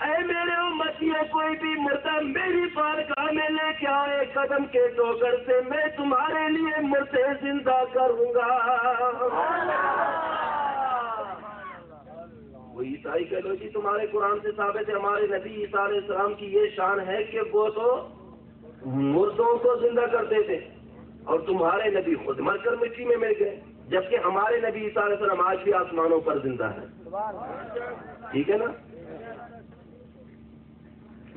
اے میرے امتیوں کوئی بھی مردہ میری بارگاہ میں لے کے آئے قدم کے ٹوکر سے میں تمہارے لیے مردے زندہ کروں گا. وہ عیسائی کہہ لو جی تمہارے قرآن سے ثابت ہے ہمارے نبی عیسیٰ علیہ السلام کی یہ شان ہے کہ وہ تو مردوں کو زندہ کرتے تھے اور تمہارے نبی خود مر کر مٹی میں مل گئے جبکہ ہمارے نبی عیسیٰ علیہ السلام آج بھی آسمانوں پر زندہ ہے. ٹھیک ہے نا؟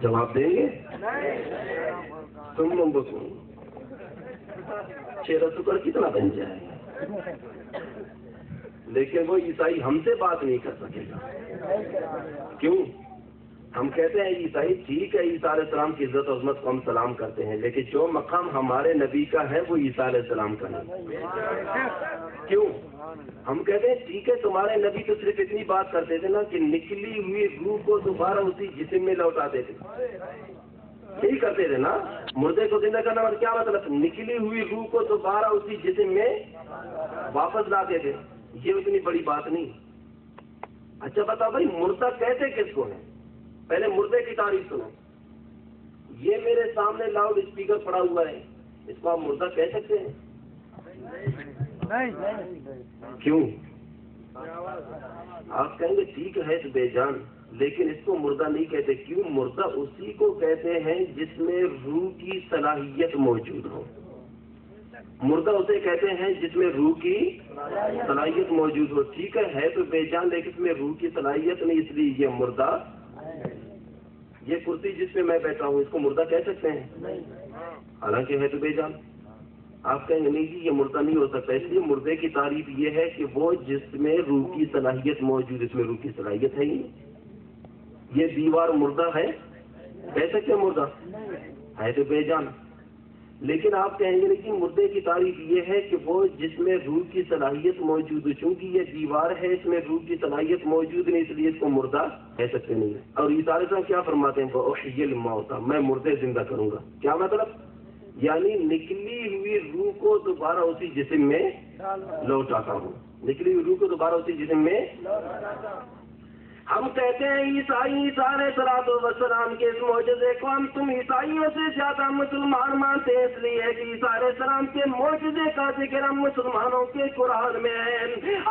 جواب دیں گے تم لوگوں کو چہرہ شکر کتنا بن جائے لیکن وہ عیسائی ہم سے بات نہیں کر سکے گا. کیوں؟ ہم کہتے ہیں عیسائی ٹھیک ہے عیسیٰ علیہ السلام کی عزت و عظمت کو ہم سلام کرتے ہیں لیکن جو مقام ہمارے نبی کا ہے وہ عیسیٰ علیہ السلام کا نہیں. کیوں؟ ہم کہتے ہیں ٹھیک ہے تمہارے نبی تو صرف اتنی بات کرتے تھے نا کہ نکلی ہوئی روح کو دوبارہ اسی جسم میں لوٹاتے تھے. یہی کرتے تھے نا. مردے کو زندہ کرنا کیا مطلب؟ نکلی ہوئی روح کو دوبارہ اسی جسم میں واپس لاتے تھے. یہ اتنی بڑی بات نہیں. اچھا بتا بھائی مردہ کہتے کس کو ہیں؟ پہلے مردے کی تعریف سنو. یہ میرے سامنے لاؤڈ اسپیکر پڑا ہوا ہے اس کو آپ مردہ کہہ سکتے ہیں؟ کیوں؟ آپ کہیں گے ٹھیک ہے تو بے جان لیکن اس کو مردہ نہیں کہتے. کیوں؟ مردہ اسی کو کہتے ہیں جس میں روح کی صلاحیت موجود ہو. مردہ اسے کہتے ہیں جس میں روح کی صلاحیت موجود ہو. ٹھیک ہے تو بے جان لیکن اس میں روح کی صلاحیت نہیں اس لیے یہ مردہ. یہ کرسی جس پہ میں بیٹھا ہوں اس کو مردہ کہہ سکتے ہیں؟ حالانکہ ہے تو بے جان. آپ کہیں گے نہیں جی یہ مردہ نہیں ہو سکتا. اس لیے مردے کی تعریف یہ ہے کہ وہ جس میں روح کی صلاحیت موجود اس میں روح کی صلاحیت ہے ہی نہیں. یہ دیوار مردہ ہے کہہ سکتے ہیں مردہ ہے تو بے جان. لیکن آپ کہیں گے لیکن مردے کی تعریف یہ ہے کہ وہ جس میں روح کی صلاحیت موجود ہے. چونکہ یہ دیوار ہے اس میں روح کی صلاحیت موجود نہیں اس لیے اس کو مردہ کہہ سکتے نہیں. اور عیسیٰ علیہ السلام کیا فرماتے ہیں؟ وَأُحْيِي الْمَوْتَى میں مردے زندہ کروں گا. کیا مطلب؟ یعنی نکلی ہوئی روح کو دوبارہ اسی جسم میں لوٹاتا ہوں. نکلی ہوئی روح کو دوبارہ اسی جسم میں. ہم کہتے ہیں عیسائی علیہ السلام کے اس معجزے کو ہم تم عیسائیوں سے زیادہ مسلمان مانتے ہیں اس لیے کہ عیسیٰ علیہ السلام کے معجزے کا ذکر ہم مسلمانوں کے قرآن میں ہے.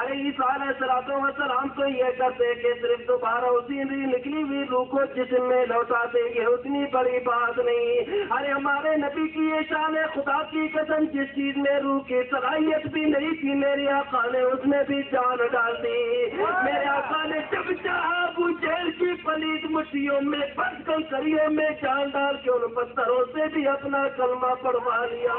ارے عیسیٰ علیہ السلام تو یہ کرتے کہ صرف دوبارہ اسی نکلی ہوئی روح کو جسم میں لوٹاتے. یہ اتنی بڑی بات نہیں. ارے ہمارے نبی کی یہ شان ہے خدا کی قسم جس چیز میں روح کی صلاحیت بھی نہیں تھی میرے آقا نے اس میں بھی جان ڈال دی. میرے آقا نے جب ابو جہل کی پلیت مٹھیوں میں بند کر کریے میں جان ڈال کے ان پتھروں سے بھی اپنا کلمہ پڑھوا لیا.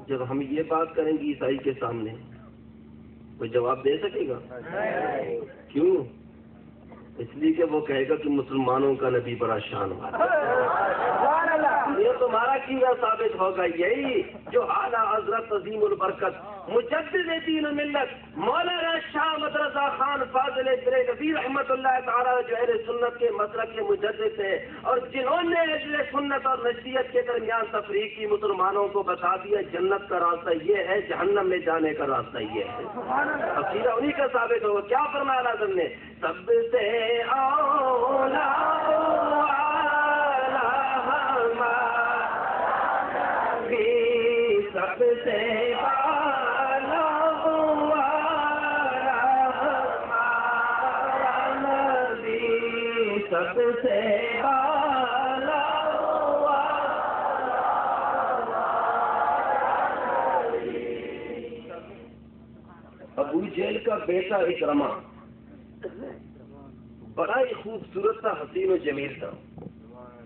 جب ہم یہ بات کریں گے عیسائی کے سامنے کوئی جواب دے سکے گا؟ کیوں؟ اس لیے کہ وہ کہے گا کہ مسلمانوں کا نبی بڑا شان والا. یہ تمہارا کیڑا ثابت ہوگا یہی جو اعلیٰ حضرت عظیم البرکت مجدد دین ملت مولانا شاہ احمد رضا خان فاضل بریلوی رحمۃ اللہ تعالیٰ جو اہل سنت کے مسلک کے مجدد تھے اور جنہوں نے اہل سنت اور نصیحت کے درمیان تفریق کی مسلمانوں کو بتا دیا جنت کا راستہ یہ ہے جہنم میں جانے کا راستہ یہ ہے. عقیدہ انہی کا ثابت ہوگا. کیا فرمایا اعظم نے؟ سب سے اولا سب سے سب سے ابو جہل کا بیٹا اکرمہ بڑا ہی خوبصورت تھا حسین و جمیل تھا.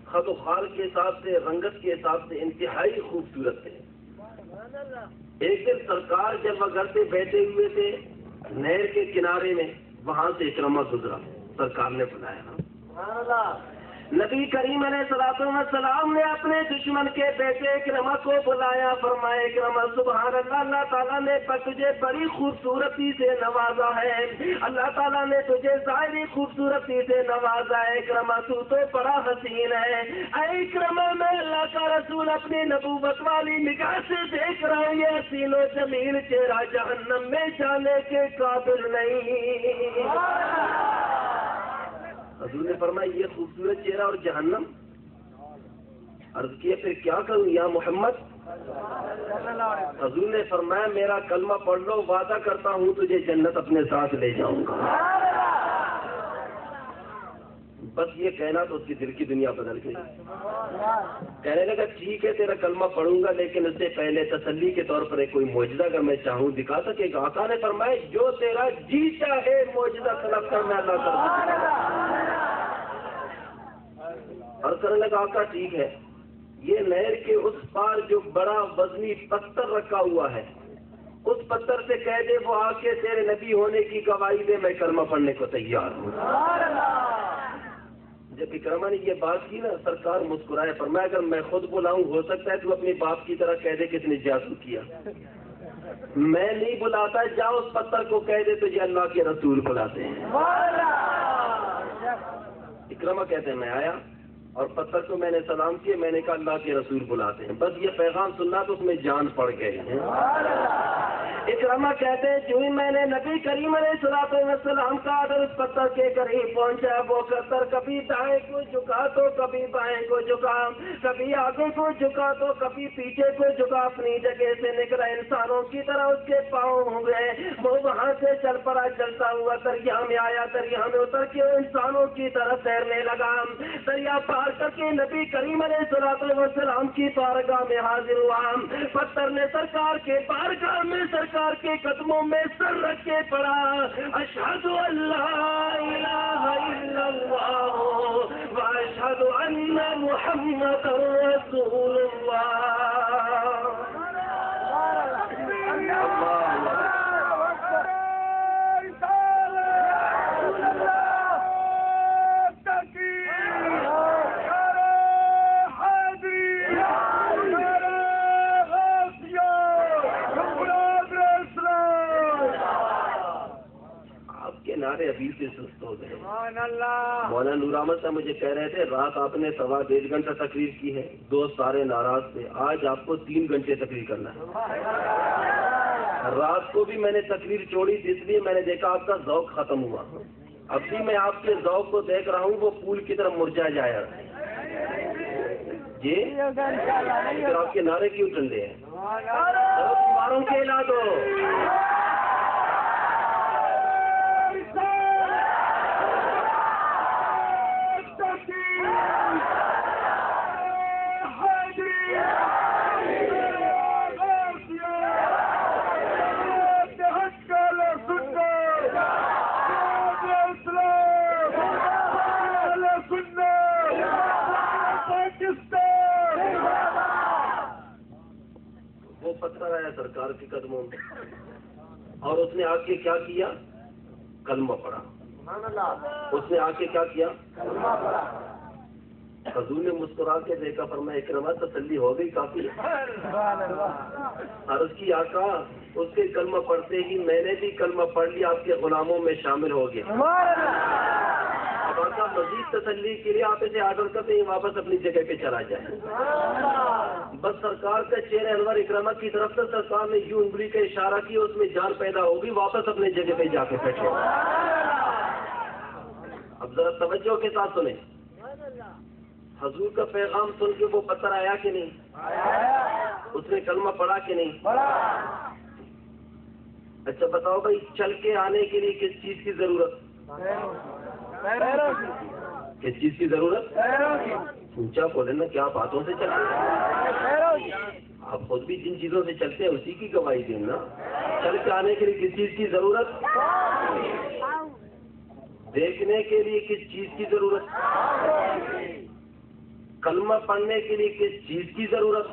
خط و خال کے حساب سے رنگت کے حساب سے انتہائی خوبصورت تھے. ایک دن سرکار جب گھر پہ بیٹھے ہوئے تھے نہر کے کنارے میں وہاں سے اکرمہ گزرا. سرکار نے بلایا نبی کریم السلام نے اپنے دشمن کے بیٹے اکرمہ کو بلایا، فرمایا اکرمہ سبحان اللہ، اللہ تعالیٰ نے تجھے بڑی خوبصورتی سے نوازا ہے، اللہ تعالیٰ نے تجھے ظاہری خوبصورتی سے نوازا ہے، اکرمہ تو بڑا حسین ہے۔ اے اکرمہ میں اللہ کا رسول اپنی نبوت والی نگاہ سے دیکھ رہا ہوں، یہ حسین و جمیل چہرہ جہنم میں جانے کے قابل نہیں۔ حضور نے فرمایا یہ خوبصورت چہرہ اور جہنم؟ عرض کیا پھر کیا کروں یا محمد؟ حضور نے فرمایا میرا کلمہ پڑھ لو، وعدہ کرتا ہوں تجھے جنت اپنے ساتھ لے جاؤں گا۔ بس یہ کہنا تو اس کی دل کی دنیا بدل گئی، کہنے لگا ٹھیک ہے تیرا کلمہ پڑھوں گا، لیکن اس سے پہلے تسلی کے طور پر ایک کوئی معجزہ اگر میں چاہوں دکھا سکے گا؟ آقا نے فرمایا جو تیرا جی چاہے معجزہ طلب کر، میں اللہ کر۔ اور کرنے لگا آقا ٹھیک ہے، یہ نہر کے اس پار جو بڑا وزنی پتھر رکھا ہوا ہے، اس پتھر سے کہہ دے وہ آ کے تیرے نبی ہونے کی گواہی دے، میں کلمہ پڑھنے کو تیار ہوں۔ جب اکرمہ نے یہ بات کی نا، سرکار مسکرائے، فرمایا اگر میں خود بلاؤں ہو سکتا ہے تو اپنے باپ کی طرح کہہ دے کس نے جادو کیا، میں نہیں بلاتا، جا اس پتھر کو کہہ دے تجھے اللہ کے رسول بلاتے ہیں۔ اکرمہ کہتے ہیں میں آیا اور پتھر کو میں نے سلام کیا، میں نے کہا اللہ کے رسول بلاتے ہیں، بس یہ پیغام سننا تو اس میں جان پڑ گئی ہے۔ اکرمہ کہتے ہیں جو ہی میں نے نبی کریم علیہ السلام کا آدر اس پتھر کے قریب پہنچا، وہ پتھر کبھی دائیں کو جھکا تو کبھی بائیں کو جھکا، کبھی آگے کو جھکا تو کبھی پیچھے کو جھکا، اپنی جگہ سے نکلا انسانوں کی طرح اس کے پاؤں ہو گئے، وہ وہاں سے چل پڑا، چلتا ہوا دریا میں آیا، دریا میں اتر کے انسانوں کی طرف تیرنے لگا، دریا پار کر کے نبی کریم علیہ السلام کی بارگاہ میں حاضر ہوا، پتھر نے سرکار کے بارگاہ میں سرکار کے قدموں میں سر رکھ کے پڑا، اشہد ان لا الہ الا اللہ واشہد ان محمد رسول اللہ۔ نعرے ابھی سے سست ہو گئے۔ مولانا نور احمد صاحب مجھے کہہ رہے تھے رات آپ نے 1.5 گھنٹہ تقریر کی ہے، دوست سارے ناراض تھے، آج آپ کو 3 گھنٹے تقریر کرنا ہے۔ رات کو بھی میں نے تقریر چھوڑی تھی، اس لیے میں نے دیکھا آپ کا ذوق ختم ہوا، اب بھی میں آپ کے ذوق کو دیکھ رہا ہوں، وہ پھول کی طرح مرجھا جائے گا۔ جی پھر آپ کے نعرے کیوں ٹھنڈے ہیں؟ تمہاروں کے علاج ہو۔ وہ پتھر آیا سرکار کے قدموں میں اور اس نے آ کے کیا کیا؟ کلمہ پڑھا۔ اس نے آ کے کیا کیا؟ حضور نے مسکرا کے دیکھا، فرمایا اکرمہ تسلی ہو گئی کافی؟ عرض کی آقا اس کے کلمہ پڑھتے ہی میں نے بھی کلمہ پڑھ لیا، آپ کے غلاموں میں شامل ہو گیا۔ اب آقا مزید تسلی کے لیے آپ اسے آرڈر کرتے ہیں واپس اپنی جگہ پہ چلا جائے۔ بس سرکار کا چہرہ انور اکرمہ کی طرف سے سرکار نے یوں انگلی کا اشارہ کیا، اس میں جان پیدا ہوگی، واپس اپنے جگہ پہ جا کے بیٹھے۔ اب ذرا توجہ کے ساتھ سنیں، حضور کا پیغام سن کے وہ پتھر آیا کہ نہیں؟ اس نے کلمہ پڑھا کہ نہیں؟ اچھا بتاؤ بھائی، چل کے آنے کے لیے کس چیز کی ضرورت؟ کس چیز کی ضرورت؟ اونچا بولے نا، کیا باتوں سے چلتے؟ آپ خود بھی جن چیزوں سے چلتے ہیں اسی کی گواہی دیں نا۔ چل کے آنے کے لیے کس چیز کی ضرورت؟ دیکھنے کے لیے کس چیز کی ضرورت؟ کلمہ پڑھنے کے لیے کس چیز کی ضرورت؟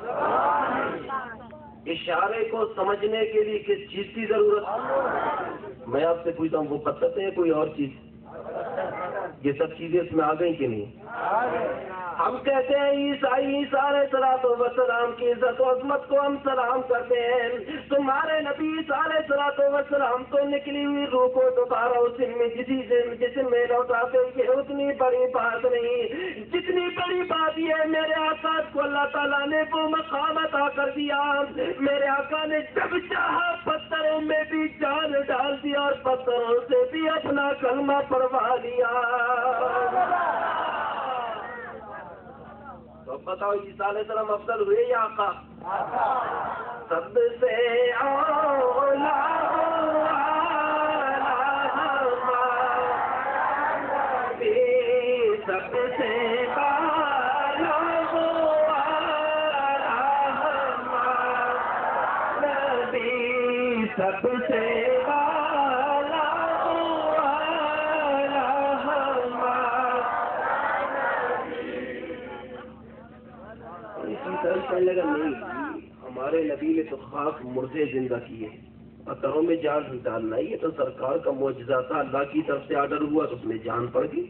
اشارے کو سمجھنے کے لیے کس چیز کی ضرورت؟ میں آپ سے پوچھتا ہوں وہ پتھر ہے کوئی اور چیز؟ یہ سب چیزیں اس میں آ گئی کہ نہیں؟ ہم کہتے ہیں عیسائی عیسیٰ علیہ السلام کی عزت و عظمت کو ہم سلام کرتے ہیں، تمہارے نبی عیسیٰ علیہ السلام تو نکلی ہوئی روح کو دوبارہ اس میں جسم میں لوٹاتے ہیں، اتنی بڑی بات نہیں، جتنی بڑی بات یہ میرے آقا کو اللہ تعالیٰ نے وہ مقام عطا کر دیا، میرے آقا نے جب چاہا پتھروں میں بھی جان ڈال دیا اور پتھروں سے بھی اپنا کلمہ پڑھوا لیا۔ تو اب بتاؤ عیسیٰ علیہ السلام افضل ہوئے یا آقا؟ سب سے اولا سب سے سب سے کہنے لگا نہیں، ہمارے نبی نے تو خاک مردے زندہ کیے، پتھروں میں جان ڈالنا، یہ تو سرکار کا معجزہ تھا، اللہ کی طرف سے آرڈر ہوا تو اس میں جان پڑ گئی۔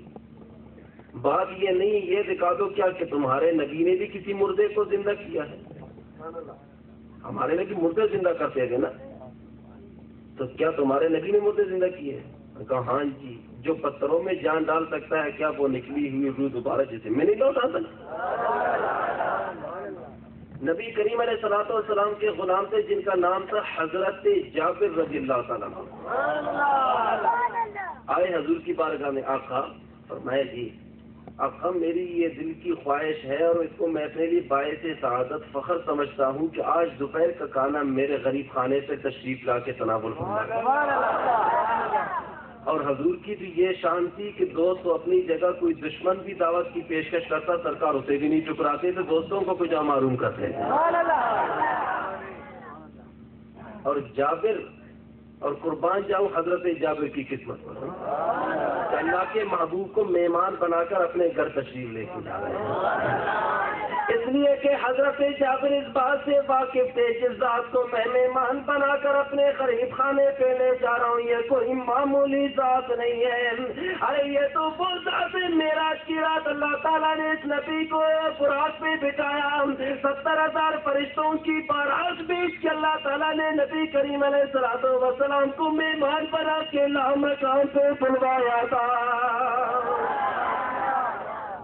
بات یہ نہیں، یہ دکھا دو کیا کہ تمہارے نبی نے بھی کسی مردے کو زندہ کیا ہے؟ ہمارے نبی مردے زندہ کرتے تھے نا، تو کیا تمہارے نبی نے مردے زندہ کیے ہیں؟ کہا ہاں جی، جو پتھروں میں جان ڈال سکتا ہے کیا وہ نکلی ہوئی روح دوبارہ جسے میں نہیں لوٹا سکتا؟ نبی کریم علیہ السلام کے غلام تھے جن کا نام تھا حضرت جابر رضی اللہ تعالیٰ عنہ۔ آئے حضور کی بارگاہ میں، آقا فرمایا جی آقا میری یہ دل کی خواہش ہے اور اس کو میں اپنے لیے باعث سعادت فخر سمجھتا ہوں کہ آج دوپہر کا کھانا میرے غریب خانے سے تشریف لا کے تناول فرمائے۔ اور حضور کی بھی یہ شان تھی کہ دوست اپنی جگہ کوئی دشمن بھی دعوت کی پیشکش کرتا سرکار اسے بھی نہیں ٹکراتے تھے، دوستوں کو کچھ معلوم کرتے تھے۔ اور جابر اور قربان جاؤں حضرت جابر کی قسمت پر، اللہ کے محبوب کو مہمان بنا کر اپنے گھر تشریف لے کے جا رہے ہیں، اس لیے کہ حضرت جابر اس بات سے واقف تھے جس ذات کو میں مہمان بنا کر اپنے غریب خانے پہ لے جا رہا ہوں یہ کوئی معمولی ذات نہیں ہے، ارے یہ تو وہ ذات ہے۔ معراج کی رات اللہ تعالیٰ نے اس نبی کو براق پہ بٹھایا، 70,000 فرشتوں کی بارات بیچ کے اللہ تعالیٰ نے نبی کریم علیہ السلام کو مہمان بنا کے لامکان پہ بلوایا تھا۔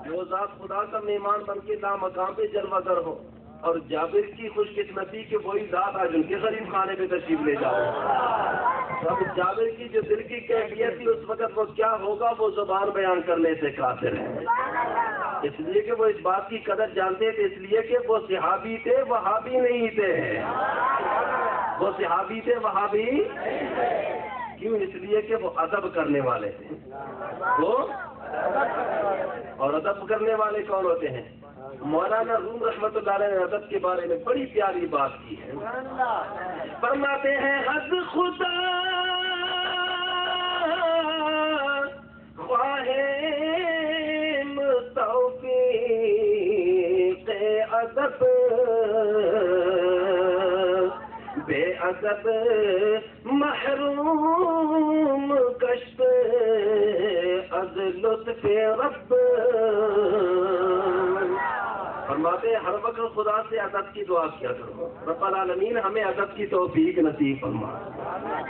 جو ذات خدا کا مہمان بن کے لامکان پہ جلوہ گر ہو، اور جابر کی خوش قسمتی کہ وہی ذات آج ان کے غریب خانے پہ تشریف لے جاؤ۔ اب جابر کی جو دل کی کیفیت تھی اس وقت وہ کیا ہوگا وہ زبان بیان کرنے سے قاصر ہے، اس لیے کہ وہ اس بات کی قدر جانتے تھے، اس لیے کہ وہ صحابی تھے وہابی نہیں تھے، وہ صحابی تھے وہابی کیوں؟ اس لیے کہ وہ ادب کرنے والے تھے، وہ اور ادب کرنے والے کون ہوتے ہیں؟ مولانا روم رحمۃ اللہ علیہ نے ادب کے بارے میں بڑی پیاری بات کی ہے، فرماتے ہیں حد خدا خواہ توفیق ادب بے ادب محروم کشف از لطف رب۔ فرماتے ہیں ہر وقت خدا سے ادب کی دعا کیا کرو، رب العالمین ہمیں ادب کی توفیق نصیب فرما۔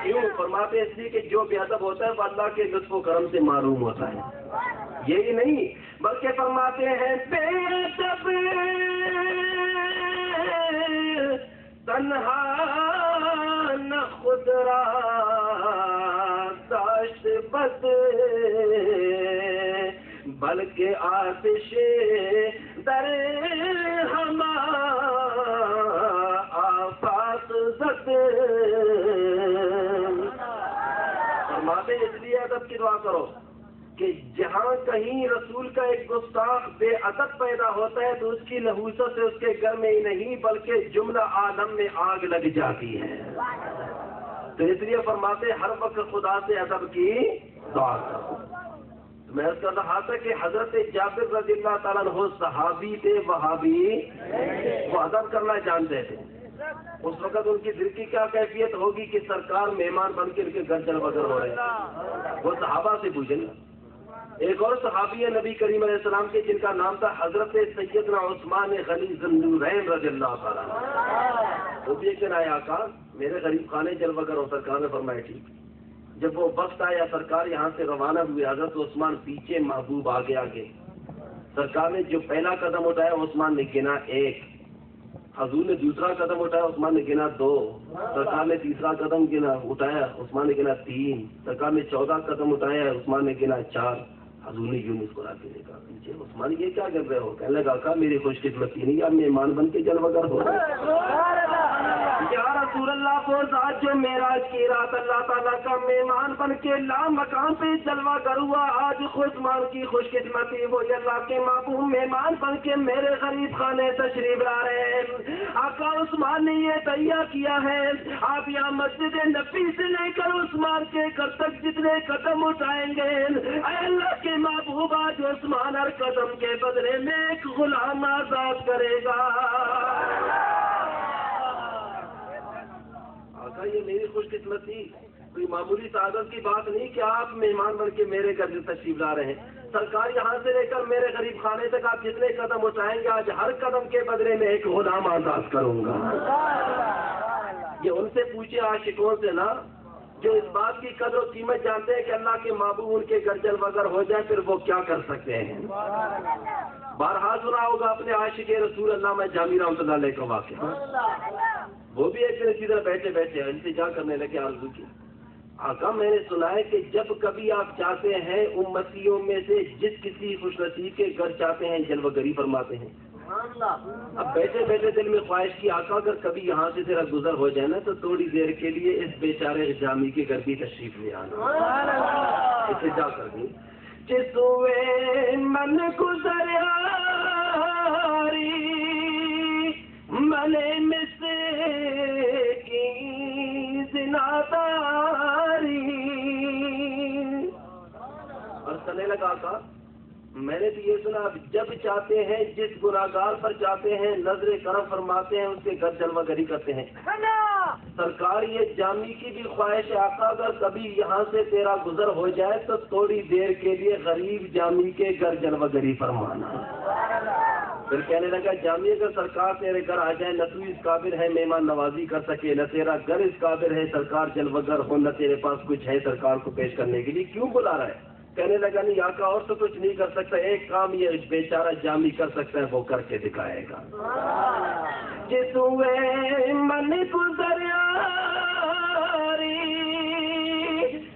کیوں؟ فرماتے ہیں اس لیے کہ جو بے ادب ہوتا ہے وہ اللہ کے لطف و کرم سے معروم ہوتا ہے، یہی نہیں بلکہ فرماتے ہیں بے ادب تنہا نہ خود را داشت بد بلکہ آتش در ہما آفاق زد۔ فرماتے ہیں اس لیے ادب کی دعا کرو کہ جہاں کہیں رسول کا ایک گستاخ بے ادب پیدا ہوتا ہے تو اس کی نحوست سے اس کے گھر میں ہی نہیں بلکہ جملہ عالم میں آگ لگ جاتی ہے، تو اس لیے فرماتے ہر وقت خدا سے ادب کی دعا کرو۔ میں اس کا رہا تھا کہ حضرت جابر رضی اللہ تعالیٰ عنہ صحابی تھے وہابی، وہ ادب کرنا جانتے تھے، اس وقت ان کی دل کی کیا کیفیت ہوگی کہ سرکار مہمان بن کے ان کے گھر جلوہ گر ہو رہے ہیں، وہ صحابہ سے پوچھیں گے ایک اور صحابی ہے نبی کریم علیہ السلام کے جن کا نام تھا حضرت سیدنا عثمان غنی ذوالنورین رضی اللہ تعالیٰ عنہ. وہ بھی ایک دن آئے آقا میرے غریب خانے جلوہ گر ہو. سرکار نے فرمایا ٹھیک. جب وہ وقت آیا سرکار یہاں سے روانہ ہوئے. حضرت عثمان پیچھے محبوب آگے آگے. سرکار نے جو پہلا قدم اٹھایا عثمان نے گنا 1. حضور نے دوسرا قدم اٹھایا عثمان نے گنا 2. سرکار نے تیسرا قدم اٹھایا عثمان نے گنا 3. سرکار نے 14 قدم اٹھایا عثمان نے گنا 4. حضور نے یوں مسکرا کے دیکھا پیچھے. عثمان یہ کیا کر رہے ہو؟ کہنے لگا کہ میری خوش قسمتی نہیں آپ مہمان بن کے جلوہ گر ہو یا رسول اللہ. وہ ذات جو معراج کی رات اللہ تعالیٰ کا مہمان بن کے لا مقام پہ جلوہ گر ہوا آج عثمان کی خوش قسمتی وہی اللہ کے محبوب مہمان بن کے میرے غریب خانے تشریف لا رہے ہیں. آقا عثمان نے یہ تیار کیا ہے آپ یہاں مسجد نبی سے لے کر عثمان کے گھر تک جتنے قدم اٹھائیں گے اے اللہ کے محبوب آج عثمان ہر قدم کے بدلے میں ایک غلام آزاد کرے گا. آقا یہ میری خوش قسمتی کوئی معمولی سعادت کی بات نہیں کہ آپ مہمان بن کے میرے گھر سے تشریف لا رہے ہیں. سرکار یہاں سے لے کر میرے غریب خانے تک آپ جتنے قدم اٹھائیں گے آج ہر قدم کے بدلے میں ایک غلام آزاد کروں گا. یہ ان سے پوچھے عاشقوں سے نا جو اس بات کی قدر و قیمت جانتے ہیں کہ اللہ کے محبوب ان کے گھر جلوہ گر ہو جائے پھر وہ کیا کر سکتے ہیں. بارہا سنا ہوگا اپنے عاشق رسول علامہ جامی رحمۃ اللہ علیہ کا واقعہ. وہ بھی ایک دن اسی طرح بیٹھے بیٹھے التجا کرنے لگے عرض کی آقا میں نے سنا ہے کہ جب کبھی آپ چاہتے ہیں امتیوں میں سے جس کسی خوش نصیب کے گھر چاہتے ہیں جلوہ گری فرماتے ہیں. اب بیٹھے بیٹھے دل میں خواہش کی آقا اگر کبھی یہاں سے تیرا گزر ہو جائے نا تو تھوڑی دیر کے لیے اس بیچارے جامی کے گھر بھی تشریف لے آنا. التجا کر دی جسوے من گزر آری منے مس کی زناداری. اور سنے لگا آقا میں نے بھی یہ سنا جب چاہتے ہیں جس گناہگار پر چاہتے ہیں نظر کرم فرماتے ہیں اس کے گھر جلوہ گری کرتے ہیں. سرکار یہ جامی کی بھی خواہش ہے آقا اگر کبھی یہاں سے تیرا گزر ہو جائے تو تھوڑی دیر کے لیے غریب جامی کے گھر جلوہ گری فرمانا. پھر کہنے لگا جامی اگر سرکار تیرے گھر آ جائے نہ تو اس قابل ہے مہمان نوازی کر سکے نہ تیرا گھر اس قابل ہے سرکار جلوہ گر ہو نہ تیرے پاس کچھ ہے سرکار کو پیش کرنے کے لیے کیوں بلا رہا ہے. کہنے لگا نہیں آقا اور تو کچھ نہیں کر سکتا ایک کام یہ بیچارہ جامی کر سکتا ہے وہ کر کے دکھائے گا. جسوے من گزر آری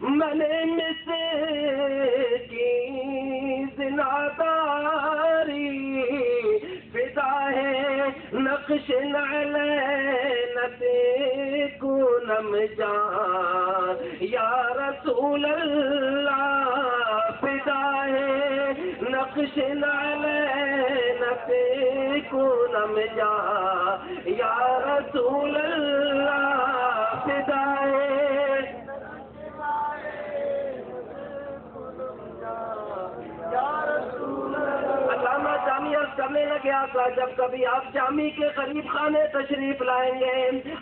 من مس کی زناداری فدا ہے نقش نعلینت کنم جان یا رسول اللہ فدا ہے نقش نعلینت کنم جان یا رسول اللہ فدا ہے. علامہ جامی عرض کرنے لگے آقا جب کبھی آپ جامی کے قریب خانے تشریف لائیں گے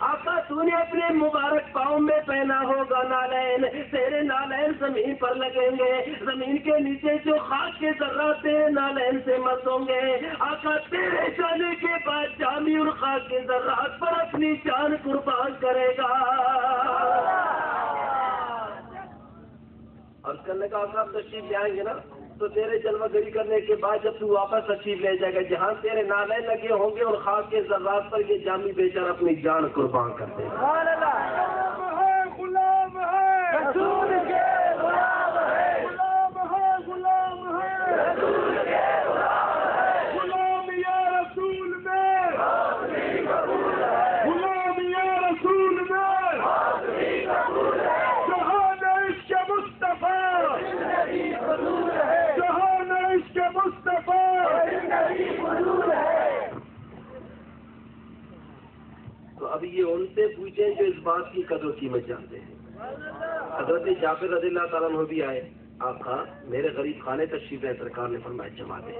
آقا تو نے اپنے مبارک پاؤں میں پہنا ہوگا نالین تیرے نالین زمین پر لگیں گے زمین کے نیچے جو خاک کے ذرات نالین سے مس ہوں گے آقا تیرے جانے کے بعد جامی اور خاک کے ذرات پر اپنی جان قربان کرے گا. اور کرنے کا آقا تشریف لے آئیں گے نا تو تیرے جلوہ گری کرنے کے بعد جب تو واپس تشریف لے جائے گا جہاں تیرے نالے لگے ہوں گے اور خاک کے ذرات پر یہ جامی بیچارہ اپنی جان قربان کر دے گا. غلام ہے رسول کے غلام ہے غلام ہے رسول کے غلام ہے غلام یا رسول میں غلام یا رسول میں جہان عشق مصطفیٰ جہان عشق مصطفیٰ. تو ابھی یہ ان سے پوچھیں جو اس بات کی قدر و قیمت جانتے ہیں. حضرت جابر رضی اللہ تعالیٰ عنہ بھی آئے آقا میرے غریب خانے تشریف ہے سرکار نے فرمایا جما دے.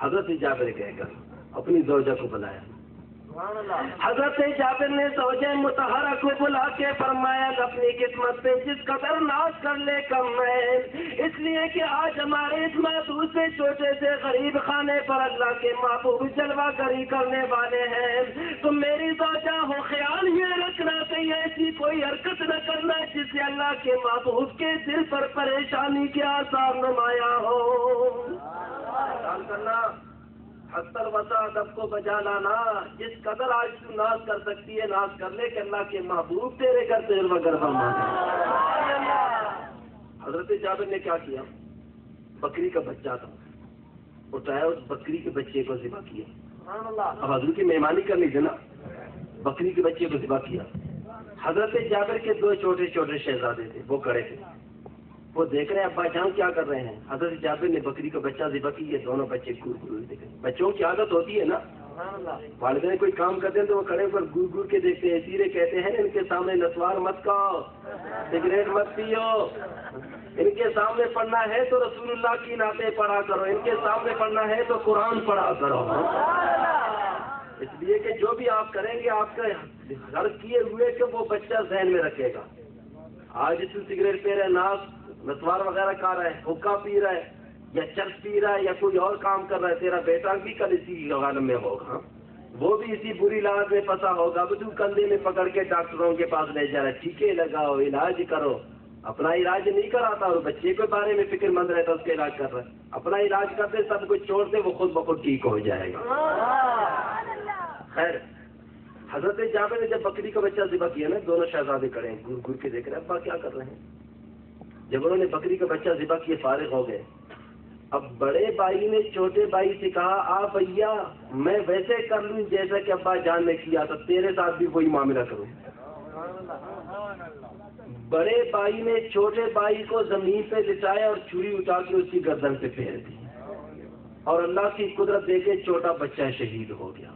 حضرت جابر کہہ کر اپنی زوجہ کو بلایا حضرت جابر نے زوجہ مطہرہ کو بلا کے فرمایا اپنی قسمت پہ جس قدر ناز کر لے کم ہے، اس لیے کہ آج ہمارے اس محدود سے چھوٹے سے غریب خانے پر اللہ کے محبوب جلوہ گری کرنے والے ہیں. تم میری زوجہ ہو، خیال یہ رکھنا کہ ایسی کوئی حرکت نہ کرنا جس سے اللہ کے محبوب کے دل پر پریشانی کے آثار نمایاں ہو. خیال کرنا، حسر وسا ادب کو بجا لانا. جس قدر آج تو ناز کر سکتی ہے ناز کر لے کہ اللہ کے محبوب تیرے گھر سے وغیرہ فرمانے. حضرت جابر نے کیا کیا؟ بکری کا بچہ تھا، اٹھایا اس بکری کے بچے کو ذبح کیا. اب حضور کی مہمانی کرنی تھی نا، بکری کے بچے کو ذبح کیا. حضرت جابر کے دو چھوٹے چھوٹے شہزادے تھے، وہ کھڑے تھے، وہ دیکھ رہے ہیں ابا جان کیا کر رہے ہیں. حضرت جابر نے بکری کا بچہ ذبح کی، یہ دونوں بچے گور گور دیکھ رہے ہیں. بچوں کی عادت ہوتی ہے نا، والدین کوئی کام کرتے ہیں تو وہ کھڑے پر گور گور کے دیکھتے ہیں. سیرے کہتے ہیں ان کے سامنے نسوار مت کھاؤ، سگریٹ مت پیو، ان کے سامنے پڑھنا ہے تو رسول اللہ کی نعتیں پڑھا کرو، ان کے سامنے پڑھنا ہے تو قرآن پڑھا کرو. اس لیے کہ جو بھی آپ کریں گے آپ کا ہر کیے ہوئے کہ وہ بچہ ذہن میں رکھے گا. آج اس سگریٹ پی رہا ہے، ناز نسوار وغیرہ کھا رہا ہے، حقہ پی رہا ہے یا چرس پی رہا ہے یا کوئی اور کام کر رہا ہے، تیرا بیٹا بھی کل اسی عالم میں ہوگا، وہ بھی اسی بری لات میں پھنسا ہوگا. وہ تو کندھے میں پکڑ کے ڈاکٹروں کے پاس لے جا رہا ہے، ٹیکے لگاؤ، علاج کرو. اپنا علاج نہیں کراتا اور بچے کے بارے میں فکر مند رہتا، اس کا علاج کر رہا ہے. اپنا علاج کرتے سب کچھ چھوڑ دے، وہ خود بخود ٹھیک ہو جائے گا. خیر، حضرت جابر نے جب بکری کا بچہ ذبح کیا نا، دونوں شہزادے کھڑے ہیں، گور گور کے دیکھ رہے ہیں ابا کیا کر رہے ہیں. جب انہوں نے بکری کا بچہ ذبح کیے فارغ ہو گئے. اب بڑے بھائی نے چھوٹے بھائی سے کہا آ بھیا میں ویسے کر لوں جیسا کہ ابا جان نے کیا تھا، تیرے ساتھ بھی وہی معاملہ کروں. بڑے بھائی نے چھوٹے بھائی کو زمین پہ لٹایا اور چھری اٹھا کے اس کی گردن پہ پھیر دی، اور اللہ کی قدرت دیکھے چھوٹا بچہ شہید ہو گیا.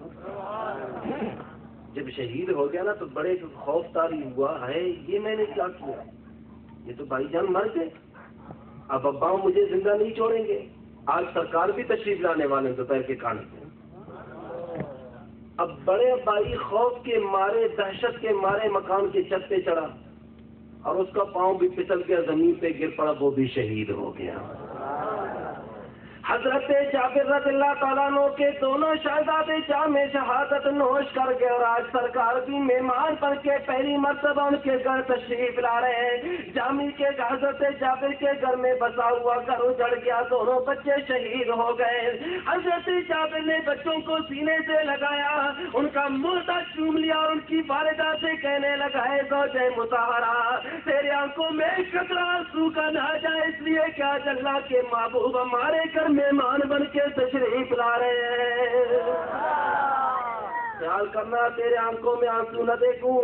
جب شہید ہو گیا نا تو بڑے خوف طاری ہوا ہے یہ میں نے کیا کیا، یہ تو بھائی جان مر گئے، اب ابا مجھے زندہ نہیں چھوڑیں گے. آج سرکار بھی تشریف لانے والے دوپہر کے کھانے سے. اب بڑے بھائی خوف کے مارے، دہشت کے مارے مکان کی چھت پہ چڑھا اور اس کا پاؤں بھی پھسل گیا، زمین پہ گر پڑا، وہ بھی شہید ہو گیا. حضرت جابر رضی اللہ تعالیٰ عنہ کے دونوں شہزادے جام شہادت نوش کر گئے، اور آج سرکار بھی مہمان بن کے پہلی مرتبہ ان کے گھر تشریف لا رہے ہیں. جامی کے حضرت جابر کے گھر میں بسا ہوا گھر اجڑ گیا، دونوں بچے شہید ہو گئے. حضرت جابر نے بچوں کو سینے سے لگایا، ان کا مردہ چوم لیا اور ان کی والدہ سے کہنے لگا ہے زوجہ مطہرہ تیرے آنکھوں میں قطرہ آنسو کا نہ جائے، اس لیے کہ آج اللہ کے محبوب ہمارے گھر مہمان بن کے تشریف لا رہے ہیں. خیال کرنا تیرے آنکھوں میں آنسو نہ دیکھوں،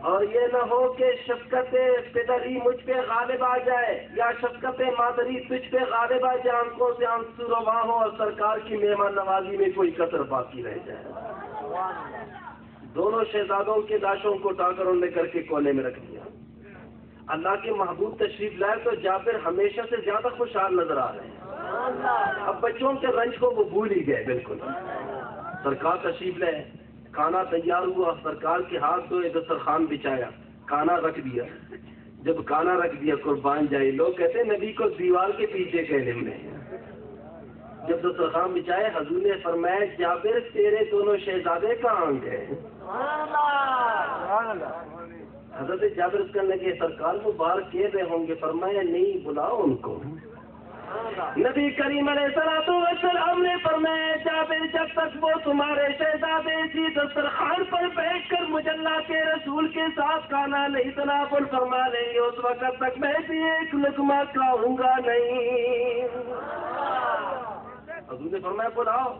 اور یہ نہ ہو کہ شفقت پدری مجھ پہ غالب آ جائے یا شفقت مادری تجھ پہ غالب آ جائے، آنکھوں سے آنسو روا ہو اور سرکار کی مہمان نوازی میں کوئی کسر باقی رہ جائے. دونوں شہزادوں کے لاشوں کو اٹھا کر انہوں نے گھر کے کونے میں رکھ دیا. اللہ کے محبوب تشریف لائے تو جابر ہمیشہ سے زیادہ خوشحال نظر آ رہے ہیں. اب بچوں کے رنج کو وہ بھول ہی گئے بالکل. سرکار تشریف لائے، کھانا تیار ہوا، سرکار کے ہاتھ دھوئے، دسترخوان بچھایا، کھانا رکھ دیا. جب کھانا رکھ دیا قربان جائے، لوگ کہتے ہیں نبی کو دیوار کے پیچھے کہنے میں. جب دسترخوان بچھائے حضور نے فرمایا جابر تیرے دونوں شہزادے کہاں گئے؟ حضرت جابر اس کرنے کے سرکار کو باہر کہہ رہے ہوں گے، فرمایا نہیں بلاؤ ان کو. نبی کریم علیہ السلام نے فرمایا جابر جب تک وہ تمہارے شہزادے اسی دسترخوان پر بیٹھ کر مجھ اللہ کے رسول کے ساتھ کھانا نہیں تناول فرما لیں گے اس وقت تک میں بھی ایک لقمہ کھاؤں گا نہیں. حضور نے فرمایا بلاؤ.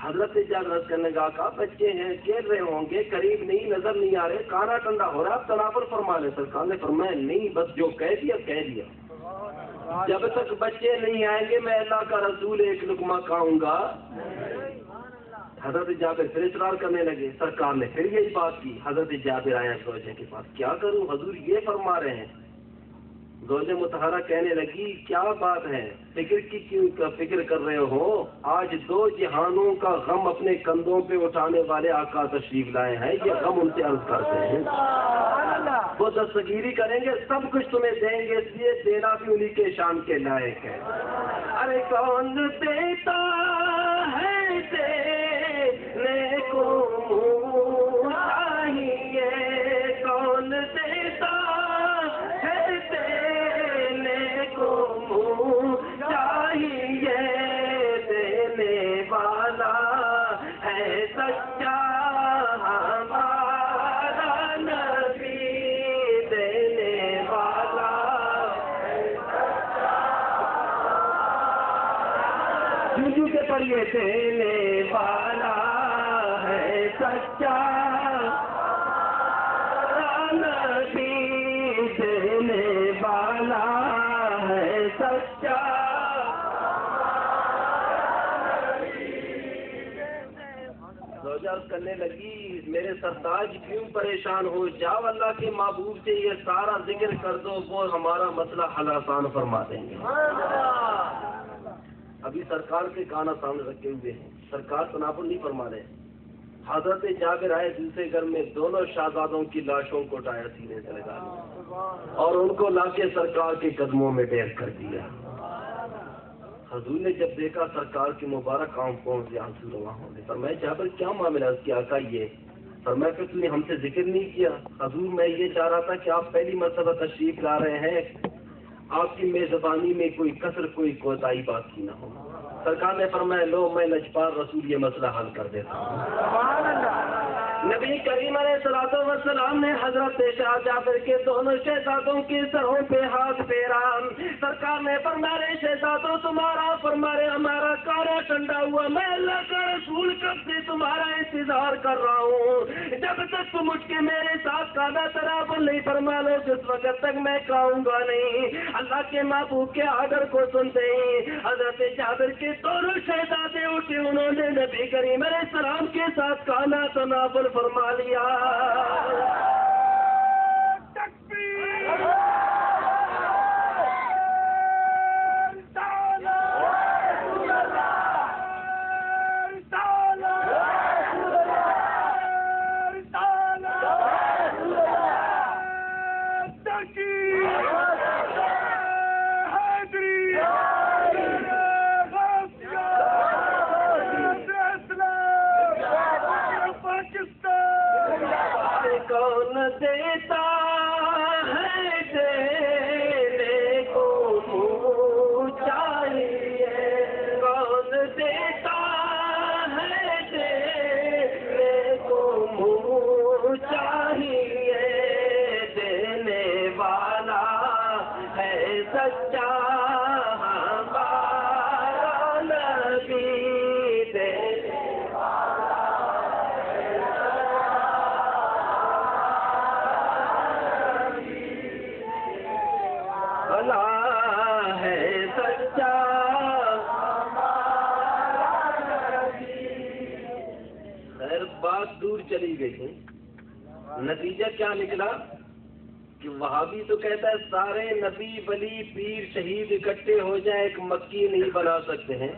حضرت جابر کرنے کا کہا بچے ہیں کھیل رہے ہوں گے، قریب نہیں، نظر نہیں آ رہے، کھانا ٹھنڈا ہو رہا، تناول فرما لیں. سرکار نے فرمایا نہیں، بس جو کہہ دیا کہہ دیا، جب تک بچے نہیں آئیں گے میں اللہ کا رسول ایک لقمہ کھاؤں گا. حضرت جابر پھر اصرار کرنے لگے. سرکار نے پھر یہی بات کی. حضرت جابر آیا زوجہ کے پاس، کیا کروں حضور یہ فرما رہے ہیں زوج مطہرہ کہنے لگی کیا بات ہے، فکر کی کیوں فکر کر رہے ہو؟ آج 2 جہانوں کا غم اپنے کندھوں پہ اٹھانے والے آقا تشریف لائے ہیں، یہ غم ان سے عرض کرتے ہیں۔ وہ دستگیری کریں گے، سب کچھ تمہیں دیں گے، اس لیے دینا بھی انہی کے شان کے لائق ہے۔ ارے کون دیتا ہے دینے کو منہ چاہیے، کون دیتا ہے دینے کو منہ چاہیے، دینے والا ہے سچا ہمارا نبی، دینے والا ہے سچا، جوجو کے پڑھیے، دینے والا ہے سچا نبی، دینے والا ہے سچا۔ عرض کرنے لگی میرے سرتاج کیوں پریشان ہو، جاؤ اللہ کے محبوب سے یہ سارا ذکر کر دو، وہ ہمارا مسئلہ حل آسان فرما دیں گے۔ ابھی سرکار کے کانا سامنے رکھے ہوئے ہیں، سرکار تناول نہیں فرما رہے۔ حضرت جابر آئے دوسرے گھر میں، دونوں شہزادوں کی لاشوں کو اٹھایا سینے سے لگا لیا اور ان کو لا کے سرکار کے قدموں میں ڈیر کر دیا۔ حضور نے جب دیکھا سرکار کی مبارک آنکھوں سے آنسو رواں ہونے، فرمایا جابر کیا معاملہ؟ کیا آقا یہ؟ فرمایا کہ تم نے ہم سے ذکر نہیں کیا؟ حضور میں یہ چاہ رہا تھا کہ آپ پہلی مرتبہ تشریف لا رہے ہیں، آپ کی میزبانی میں کوئی کثر کوئی کوتاہی باقی نہ ہو۔ سرکار نے فرمایا لو میں لجپال رسول یہ مسئلہ حل کر دیتا ہوں۔ نبی کریم علیہ الصلوۃ والسلام نے حضرت شاہ جابر کے دونوں شہزادوں کے سروں پہ ہاتھ پھیرا، سرکار نے فرمایا شہزادوں تمہارا، فرمایا ہمارا کارا ٹھنڈا ہوا، میں اللہ کا رسول کب سے تمہارا انتظار کر رہا ہوں، جب تک تم اٹھ کے میرے ساتھ کانا تناول نہیں فرما لو جس وقت تک میں کھاؤں گا نہیں۔ اللہ کے محبوب کے آرڈر کو سنتے ہی حضرت جابر کے دونوں شہزادے اٹھے، انہوں نے نبی کریم علیہ السلام کے ساتھ کانا تناول فرما لیا۔ کون دیتا ہے دینے کو منہ چاہیے، کون دیتا ہے دینے کو منہ چاہیے، دینے والا ہے سچا ہمارا نبی، دینے والا ہے سچا خیر بات دور چلی گئی، نتیجہ کیا نکلا کہ وہابی تو کہتا ہے سارے نبی ولی پیر شہید اکٹھے ہو جائیں ایک مکی نہیں بنا سکتے ہیں،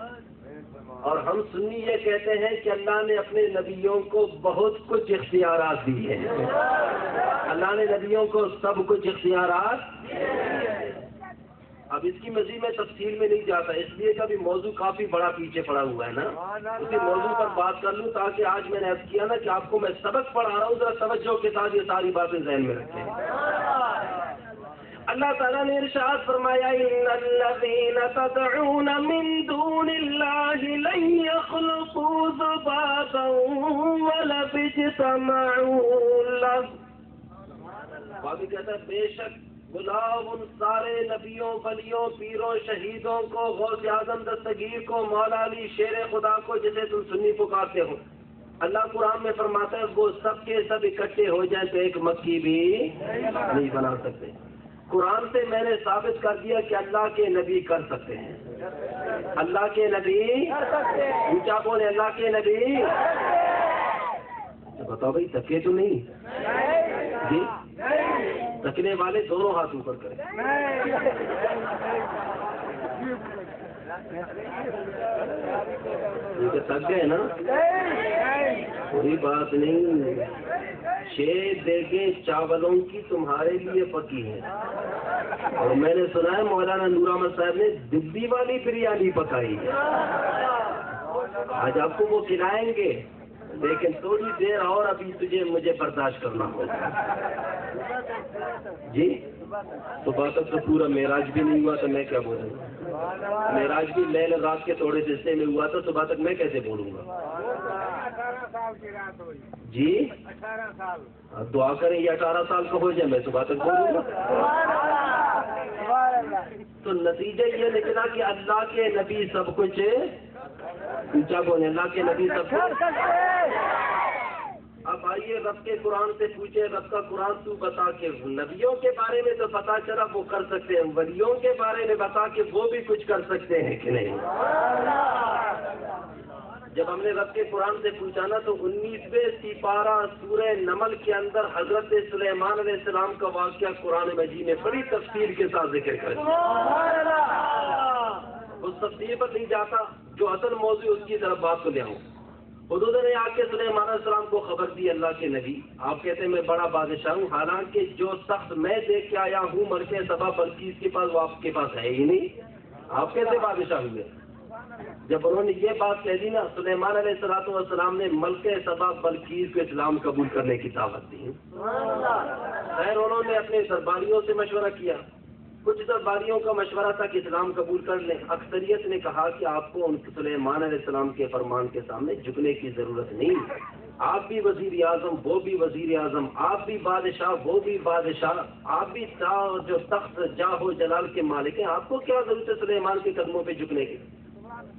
اور ہم سنی یہ کہتے ہیں کہ اللہ نے اپنے نبیوں کو بہت کچھ اختیارات دیے ہیں، اللہ نے نبیوں کو سب کچھ اختیارات۔ اب اس کی مزید میں تفصیل میں نہیں جاتا، اس لیے کہ ابھی موضوع کافی بڑا پیچھے پڑا ہوا ہے نا، اسی موضوع پر بات کر لوں تاکہ آج میں نے عرض کیا نا کہ آپ کو میں سبق پڑھا رہا ہوں، ذرا توجہ کے ساتھ یہ ساری باتیں ذہن میں رکھیں۔ اللہ تعالیٰ نے ارشاد فرمایا ان الذین تدعون من دون اللہ لن یخلقوا ذبابا ولو اجتمعوا لہ۔ بابی کہتا ہے بے شک بلاؤ ان سارے نبیوں ولیوں پیروں شہیدوں کو، غوث اعظم دستگیر کو، مولا علی شیر خدا کو جسے تم سنی پکارتے ہو، اللہ قرآن میں فرماتا ہے وہ سب کے سب اکٹھے ہو جائیں تو ایک مکی بھی نہیں بنا سکتے۔ قرآن سے میں نے ثابت کر دیا کہ اللہ کے نبی کر سکتے ہیں، اللہ کے نبی اونچا بولے، اللہ کے نبی۔ بتاؤ بھائی تکے تو نہیں جی؟ تکنے والے دونوں ہاتھ اوپر کریں. تھک گئے نا؟ کوئی بات نہیں. 6 دیگیں چاولوں کی تمہارے لیے پکی ہے، اور میں نے سنا ہے مولانا نور احمد صاحب نے دبی والی بریانی پکائی ہے. آج آپ کو وہ کھلائیں گے، لیکن تھوڑی دیر اور ابھی مجھے برداشت کرنا ہوگا. جی صبح تک تو پورا معراج بھی نہیں ہوا تو میں کیا بولوں گا؟ معراج بھی لیل رات کے تھوڑے سے حصے میں ہوا تو صبح تک میں کیسے بولوں گا؟ 18 سال کی رات ہوئی. جی 18 سال. دعا کریں یہ 18 سال کا ہو جائے، میں صبح تک بولوں گا. تو نتیجہ یہ نکلا کہ اللہ کے نبی سب کچھ اونچا بولے، اللہ کے نبی سب کچھ. اب آئیے رب کے قرآن سے پوچھے، رب کا قرآن تو بتا کے نبیوں کے بارے میں تو پتا چلا وہ کر سکتے ہیں، ولیوں کے بارے میں بتا کہ وہ بھی کچھ کر سکتے ہیں کہ نہیں. جب ہم نے رب کے قرآن سے پوچھا نا تو 19ویں سپارہ سورہ نمل کے اندر حضرت سلیمان علیہ السلام کا واقعہ قرآن مجید میں بڑی تفصیل کے ساتھ ذکر کر دیا. اس تفصیل پر نہیں جاتا، جو اصل موضوع اس کی طرف بات کو لے آؤں. حضور نے آ کے سلیمان علیہ السلام کو خبر دی، اللہ کے نبی آپ کہتے ہیں میں بڑا بادشاہ ہوں، حالانکہ جو تخت میں دیکھ کے آیا ہوں ملکہ سبا بلقیس کے پاس وہ آپ کے پاس ہے ہی نہیں، آپ کیسے بادشاہ ہوئے؟ جب انہوں نے یہ بات کہہ دی نا، سلیمان علیہ السلام نے ملکہ سبا بلقیس کو اسلام قبول کرنے کی دعوت دی. خیر انہوں نے اپنے درباریوں سے مشورہ کیا، کچھ درباریوں کا مشورہ تھا کہ اسلام قبول کر لیں. اکثریت نے کہا کہ آپ کو ان سلیمان علیہ السلام کے فرمان کے سامنے جھکنے کی ضرورت نہیں. آپ بھی وزیر اعظم، وہ بھی وزیر اعظم، آپ بھی بادشاہ، وہ بھی بادشاہ، آپ بھی جو تخت جاہ و جلال کے مالک ہیں، آپ کو کیا ضرورت ہے سلیمان کے قدموں پہ جھکنے کی.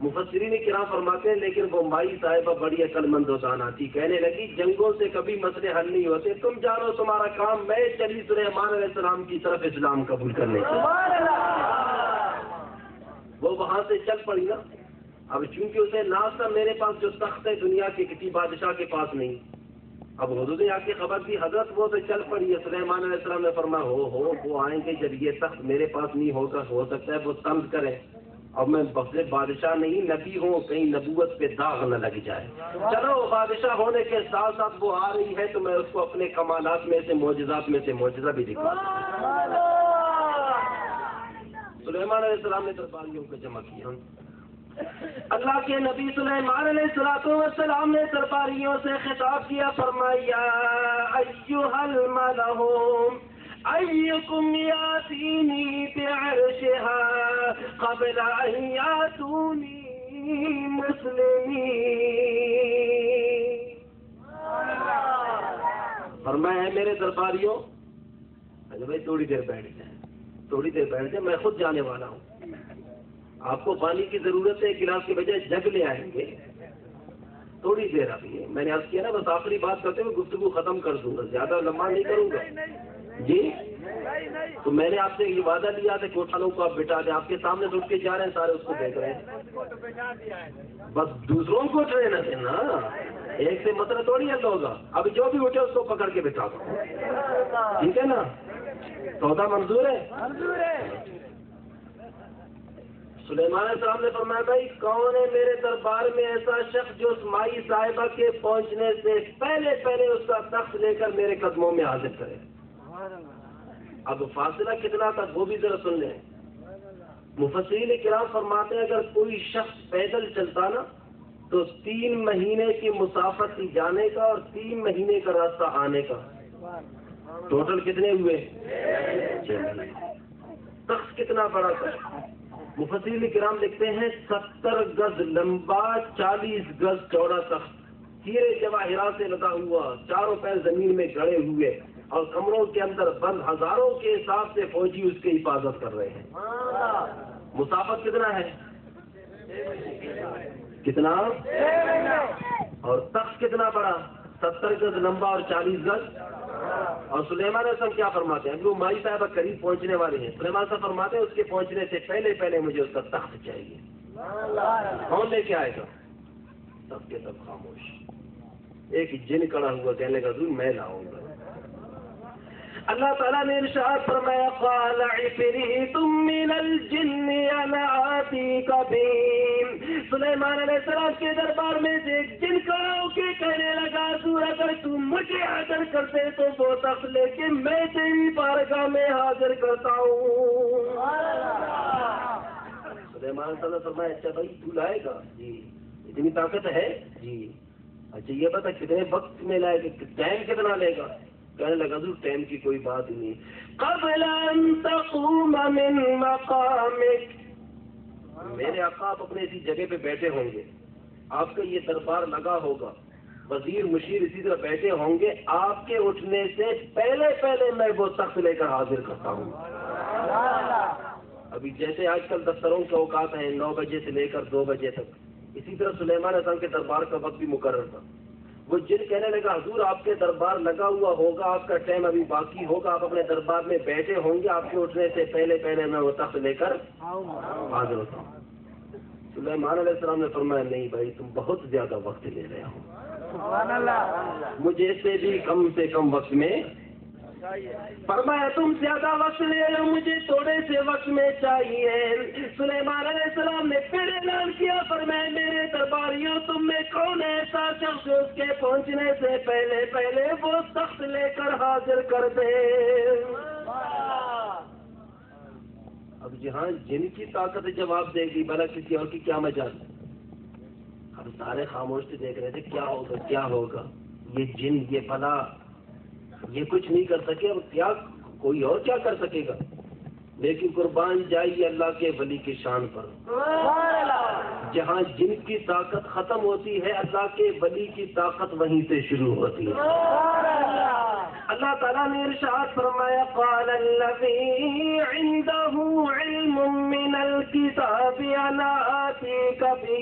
مفسرین کرام فرماتے ہیں لیکن وہ مائی صاحبہ بڑی عقل مند و دانا تھی، کہنے لگی جنگوں سے کبھی مسئلے حل نہیں ہوتے، تم جانو تمہارا کام، میں چلی سلیمان علیہ السلام کی طرف اسلام قبول کرنے کی. وہ وہاں سے چل پڑی نا. اب چونکہ اسے ناز تھا میرے پاس جو تخت ہے دنیا کے کسی بادشاہ کے پاس نہیں. اب حضور نے آ کے خبر دی، حضرت وہ تو چل پڑی ہے. سلیمان علیہ السلام نے فرمایا ہو وہ آئیں گے جب یہ تخت میرے پاس نہیں ہوگا، ہو سکتا ہے وہ طنز کریں، اب میں بخشے بادشاہ نہیں نبی ہوں، کہیں نبوت پہ داغ نہ لگ جائے. چلو بادشاہ ہونے کے ساتھ ساتھ وہ آ رہی ہے تو میں اس کو اپنے کمالات میں سے معجزات میں سے معجزہ بھی دکھا دوں. سلیمان علیہ السلام نے درباریوں کو جمع کیا. اللہ کے نبی سلیمان علیہ السلام نے درباریوں سے خطاب کیا، فرمایا ایھا الملأ ایکم یاتینی بعرشها قبل ان یاتونی مسلمین. فرمایا میرے درباریوں، اچھا بھائی تھوڑی دیر بیٹھ جائیں، میں خود جانے والا ہوں. آپ کو پانی کی ضرورت ہے، گلاس کے بجائے جگ لے آئیں گے. تھوڑی دیر ابھی میں نے عرض کیا نا، بس آخری بات کرتے ہوئے گفتگو ختم کر دوں گا، زیادہ لمبا نہیں کروں گا. جی تو میں نے آپ سے یہ وعدہ لیا تھا کہ اٹھانوں کو آپ بٹھا دیں. آپ کے سامنے تو اٹھ کے جا رہے ہیں، سارے اس کو دیکھ رہے ہیں، بس دوسروں کو اٹھ رہے تھے نا، ایک سے مسئلہ تھوڑی حل ہوگا. اب جو بھی اٹھے اس کو پکڑ کے بٹھا دو، ٹھیک ہے نا؟ سودا منظور ہے؟ سلیمان علیہ السلام نے فرمایا بھائی کون ہے میرے دربار میں ایسا شخص جو اس مائی صاحبہ کے پہنچنے سے پہلے اس کا تخت لے کر میرے قدموں میں حاضر کرے. اب فاصلہ کتنا تھا وہ بھی ذرا سن لیں. مفسرین کرام فرماتے ہیں اگر کوئی شخص پیدل چلتا نا تو 3 مہینے کی مسافت جانے کا اور 3 مہینے کا راستہ آنے کا، ٹوٹل کتنے ہوئے؟ 6 مہینے. تخت کتنا بڑا تھا؟ مفسرین کرام لکھتے ہیں 70 گز لمبا 40 گز چوڑا تخت، ہیرے جواہرات سے لدا ہوا، چاروں پیر زمین میں گڑے ہوئے، اور کمروں کے اندر بند ہزاروں کے حساب سے فوجی اس کی حفاظت کر رہے ہیں. مسافت کتنا ہے؟ کتنا؟ اور تخت کتنا بڑا؟ 70 گز لمبا اور 40 گز. اور سلیمان علیہ السلام کیا فرماتے ہیں؟ وہ مائی صاحبہ قریب پہنچنے والے ہیں. سلیمان صاحب فرماتے ہیں اس کے پہنچنے سے پہلے مجھے اس کا تخت چاہیے. کون لے کے آئے گا؟ سب کے سب خاموش. ایک جن کڑا ہوا کہنے کا میں لاؤں گا. اللہ تعالیٰ نے ارشاد فرمایا قال عفریت من الجن انا آتیک بہ، سلیمان علیہ السلام کے دربار میں سے ایک جن کھڑا ہو کے کہنے لگا حضور اگر تم مجھے حاضر کرتے تو وہ تخت لے کے میں تیری بارگاہ میں حاضر کرتا ہوں۔ سلیمان علیہ السلام نے فرمایا اچھا بھائی تو لائے گا؟ جی۔ اتنی طاقت ہے؟ جی۔ اچھا یہ بتا کتنے وقت میں لائے گا، ٹائم کتنا لے گا؟ کہنے لگا حضور ٹائم کی کوئی بات ہی نہیں، قبل ان تقوم من مقامک، میرے آقا آپ اپنے اسی جگہ پہ بیٹھے ہوں گے، آپ کا یہ دربار لگا ہوگا، وزیر مشیر اسی طرح بیٹھے ہوں گے، آپ کے اٹھنے سے پہلے پہلے میں وہ تخت لے کر حاضر کرتا ہوں۔ ابھی جیسے آج کل دفتروں کے اوقات ہیں 9 بجے سے لے کر 2 بجے تک، اسی طرح سلیمان علیہ السلام کے دربار کا وقت بھی مقرر تھا۔ وہ جن کہنے لگا حضور آپ کے دربار لگا ہوا ہوگا، آپ کا ٹائم ابھی باقی ہوگا، آپ اپنے دربار میں بیٹھے ہوں گے، آپ کے اٹھنے سے پہلے پہلے میں وہ تخت لے کر حاضر ہوتا ہوں۔ سلیمان علیہ السلام نے فرمایا نہیں بھائی تم بہت زیادہ وقت لے رہے ہو، مجھے سے بھی کم سے کم وقت میں، فرمایا تم زیادہ وقت لے رہے ہو، مجھے تھوڑے سے وقت میں چاہیے۔ سلیمان علیہ السلام نے پھر اعلان کیا فرمایا میرے درباریوں تم میں کون ایسا شخص اس کے پہنچنے سے پہلے پہلے وہ تخت لے کر حاضر کر دے۔ اب جہاں جن کی طاقت جواب دے گی بھلا کسی اور کی کیا مجال؟ ہم سارے خاموش سے دیکھ رہے تھے کیا ہوگا کیا ہوگا، یہ جن یہ بلا یہ کچھ نہیں کر سکے، اور کیا کوئی اور کیا کر سکے گا؟ لیکن قربان جائیے اللہ کے ولی کی شان پر، جہاں جن کی طاقت ختم ہوتی ہے اللہ کے ولی کی طاقت وہیں سے شروع ہوتی ہے۔ اللہ تعالیٰ نے ارشاد فرمایا قال الذی عنده علم من الکتاب انا آتیک بہ،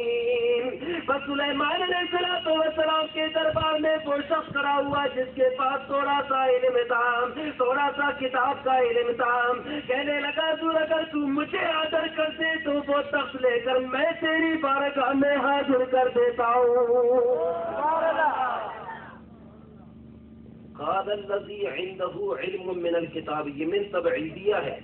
بس سلیمان علیہ السلام کے دربار میں وہ شخص کھڑا ہوا جس کے پاس تھوڑا سا علم تھا، تھوڑا سا کتاب کا علم تھا، کہنے لگا حضور اگر تو مجھے حاضر کر دے تو وہ تخت لے کر میں تیری بارگاہ میں حاضر کر دیتا ہوں۔ قال الذی عنده علم من الکتاب، یہ من تبعیدیہ ہے،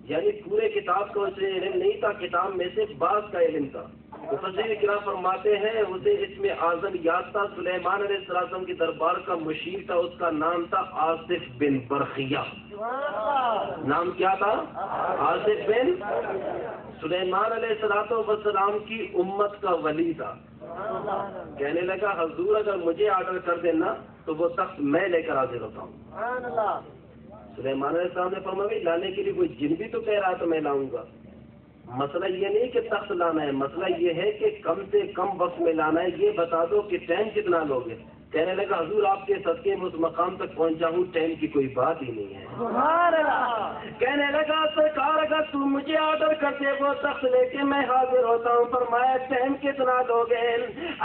یعنی پورے کتاب کا اسے علم نہیں تھا، کتاب میں سے بعض کا علم تھا۔ مفسرین کرام فرماتے ہیں اسے اسم اعظم یاد تھا، سلیمان علیہ السلام کی دربار کا مشیر تھا، اس کا نام تھا آصف بن برخیہ۔ نام کیا تھا؟ آصف بن، سلیمان علیہ السلام کی امت کا ولی تھا۔ کہنے لگا حضور اگر مجھے آرڈر کر دینا تو وہ تخت میں لے کر حاضر ہوتا ہوں۔ سلیمان علیہ السلام نے فرمایا لانے کے لیے کوئی جن بھی تو کہہ رہا تو میں لاؤں گا، مسئلہ یہ نہیں کہ تخت لانا ہے، مسئلہ یہ ہے کہ کم سے کم وقت میں لانا ہے، یہ بتا دو کہ ٹائم کتنا لوگے۔ کہنے لگا حضور آپ کے صدقے میں اس مقام تک پہنچا ہوں ٹائم کی کوئی بات ہی نہیں ہے۔ کہنے لگا سرکار اگر تم مجھے آرڈر کرتے وہ تخت لے کے میں حاضر ہوتا ہوں۔ فرمایا ٹائم کتنا لوگے؟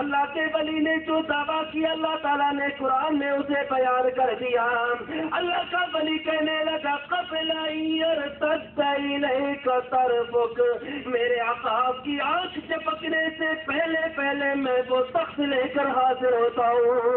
اللہ کے ولی نے جو دعویٰ کیا اللہ تعالیٰ نے قرآن میں اسے بیان کر دیا۔ اللہ کا ولی کہنے لگا قبل ان یرتد الیک طرفک، میرے آقا آپ کی آنکھ جھپکنے سے پہلے پہلے میں وہ تخت لے کر حاضر ہوتا ہوں۔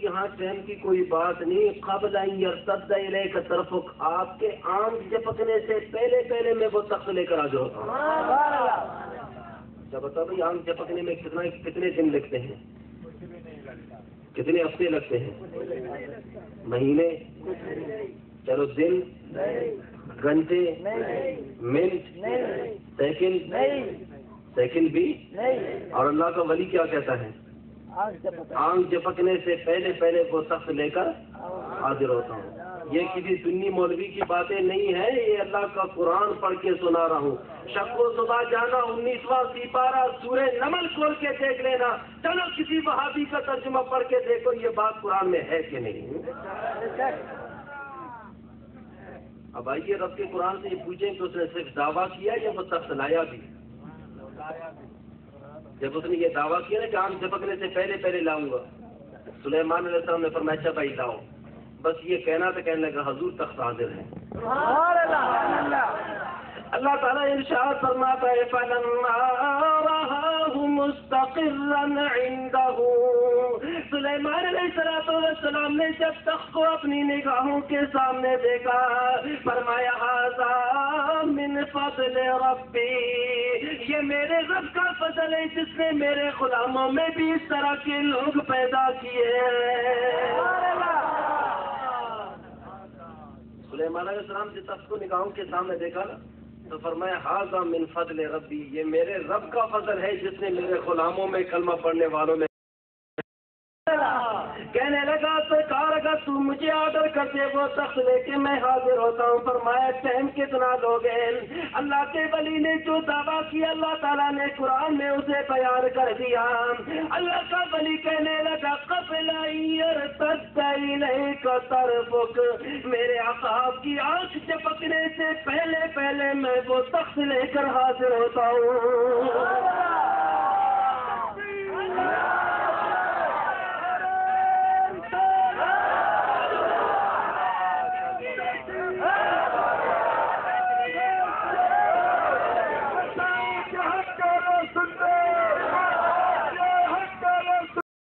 یہاں ٹائم کی کوئی بات نہیں، قبل ان یرتد الیک طرفک، آپ کے آنکھ جھپکنے سے پہلے پہلے میں وہ تخت لے کر حاضر ہوتا ہوں۔ اچھا بتاؤ بھائی آنکھ جھپکنے میں کتنے دن لگتے ہیں، کتنے ہفتے لگتے ہیں، مہینے، چلو دن، گھنٹے، منٹ، سیکنڈ بھی، اور اللہ کا ولی کیا کہتا ہے آنکھ جھپکنے سے پہلے پہلے وہ تخت لے کر حاضر ہوتا ہوں۔ یہ کسی سنی مولوی کی باتیں نہیں ہیں، یہ اللہ کا قرآن پڑھ کے سنا رہا ہوں۔ شب و صبح جانا 19واں سپارہ سورہ نمل کھول کے دیکھ لینا، چلو کسی وہابی کا ترجمہ پڑھ کے دیکھو یہ بات قرآن میں ہے کہ نہیں۔ اب آئیے رب کے قرآن سے یہ پوچھیں کہ اس نے صرف دعویٰ کیا یا وہ تخت لایا بھی؟ جب اس نے یہ دعویٰ کیا نا کہ آم جھپکنے سے پہلے پہلے لاؤں گا، سلیمان علیہ السلام نے فرمایا اچھا بھائی لاؤ، بس یہ کہنا تو کہنے لگا حضور تخت حاضر ہے۔ اللہ تعالیٰ ارشاد فرماتا ہے فَلَمَّا رَآهُ مُسْتَقِرًّا عِندَهُ، سلیمان علیہ السلام نے جب تخت کو اپنی نگاہوں کے سامنے دیکھا، فرمایا هَذَا مِنْ فَضْلِ رَبِّي، یہ میرے رب کا فضل ہے جس نے میرے غلاموں میں بھی اس طرح کے لوگ پیدا کیے ہیں۔ سلیمان علیہ السلام جس تخت کو نگاہوں کے سامنے دیکھا نا تو فرمایا ھذا من فضل ربی، یہ میرے رب کا فضل ہے جس نے میرے غلاموں میں کلمہ پڑھنے والوں میں کہنے لگا سرکار اگر تو مجھے آرڈر کر دے وہ تخت لے کے میں حاضر ہوتا ہوں۔ فرمایا ٹائم کتنا لوگ ہیں؟ اللہ کے ولی نے جو دعویٰ کیا اللہ تعالیٰ نے قرآن میں اسے بیان کر دیا۔ اللہ کا ولی کہنے لگا قبل ان یرتد الیک طرفک، میرے آقا کی آنکھ جھپکنے سے پہلے پہلے میں وہ تخت لے کر حاضر ہوتا ہوں۔